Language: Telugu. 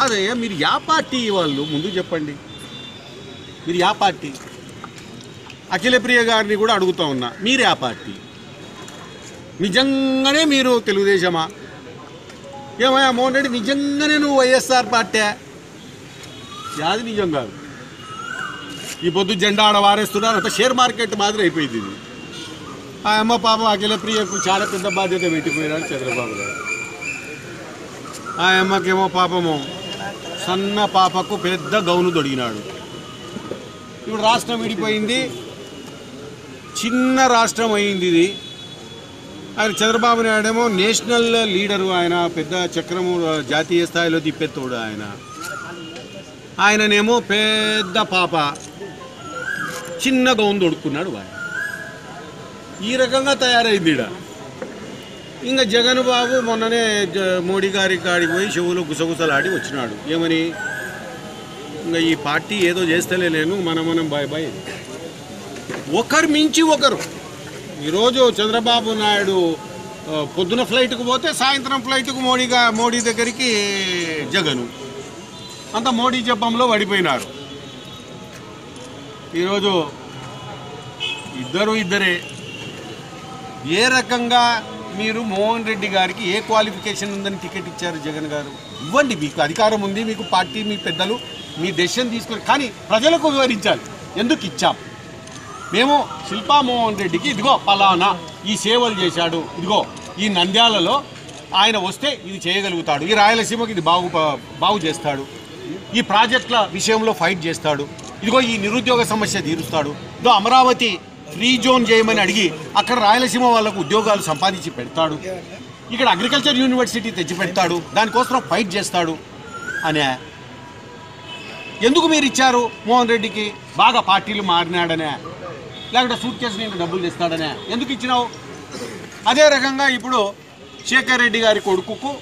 అదే మీరు యా పార్టీ వాళ్ళు ముందు చెప్పండి. మీరు యా పార్టీ? అఖిలప్రియ గారిని కూడా అడుగుతా ఉన్నా, మీరు యా పార్టీ? నిజంగానే మీరు తెలుగుదేశమా? ఏమయ్యా మోహన్ రెడ్డి, నిజంగానే నువ్వు వైఎస్ఆర్ పార్టీ? యాది నిజం కాదు. ఈ పొద్దు జెండా ఆడ వారేస్తున్నారు, అంత షేర్ మార్కెట్ మాదిరి అయిపోయింది ఇది. ఆ అమ్మ పాపం అఖిలప్రియకు చాలా పెద్ద బాధ్యత పెట్టిపోయినాడు చంద్రబాబు గారు. ఆ అమ్మకేమో పాపము సన్న పాపకు పెద్ద గౌను దొడిగినాడు. ఇప్పుడు రాష్ట్రం విడిపోయింది, చిన్న రాష్ట్రం అయింది ఇది. ఆయన చంద్రబాబు నాయుడు ఏమో నేషనల్ లీడరు, ఆయన పెద్ద చక్రము జాతీయ స్థాయిలో తిప్పెత్తోడు ఆయననేమో పెద్ద పాప చిన్న గౌను దొడుక్కున్నాడు. ఆయన ఈ రకంగా తయారైంది ఈడ. ఇంకా జగన్ బాబు మొన్ననే మోడీ గారి కాడికి పోయి చెవులో గుసగుసలాడి వచ్చినాడు. ఏమని? ఇంకా ఈ పార్టీ ఏదో చేస్తలే, నేను మనం బాయ్ బాయ్. ఒకరు మించి ఒకరు. ఈరోజు చంద్రబాబు నాయుడు పొద్దున ఫ్లైట్కు పోతే సాయంత్రం ఫ్లైట్కు మోడీ దగ్గరికి జగను. అంతా మోడీ జపంలో పడిపోయినారు. ఈరోజు ఇద్దరే. ఏ రకంగా మీరు మోహన్ రెడ్డి గారికి ఏ క్వాలిఫికేషన్ ఉందని టికెట్ ఇచ్చారు జగన్ గారు? ఇవ్వండి, మీకు అధికారం ఉంది, మీకు పార్టీ, మీ పెద్దలు మీ డెసిషన్ తీసుకొని, కానీ ప్రజలకు వివరించాలి ఎందుకు ఇచ్చాం. మేము శిల్పా మోహన్ రెడ్డికి ఇదిగో పలానా ఈ సేవలు చేశాడు, ఇదిగో ఈ నంద్యాలలో ఆయన వస్తే ఇది చేయగలుగుతాడు, ఈ రాయలసీమకి ఇది బాగు చేస్తాడు, ఈ ప్రాజెక్టుల విషయంలో ఫైట్ చేస్తాడు, ఇదిగో ఈ నిరుద్యోగ సమస్య తీరుస్తాడు, ఇదో అమరావతి ఫ్రీ జోన్ చేయమని అడిగి అక్కడ రాయలసీమ వాళ్ళకు ఉద్యోగాలు సంపాదించి పెడతాడు, ఇక్కడ అగ్రికల్చర్ యూనివర్సిటీ తెచ్చి పెడతాడు, దానికోసం ఫైట్ చేస్తాడు అనే. ఎందుకు మీరు ఇచ్చారు మోహన్ రెడ్డికి? బాగా పార్టీలు మారినాడనే, లేకుంటే సూట్ కేసు నేను డబ్బులు తెస్తాడనే ఎందుకు ఇచ్చినావు? అదే రకంగా ఇప్పుడు శేఖర్ రెడ్డి గారి కొడుకుకు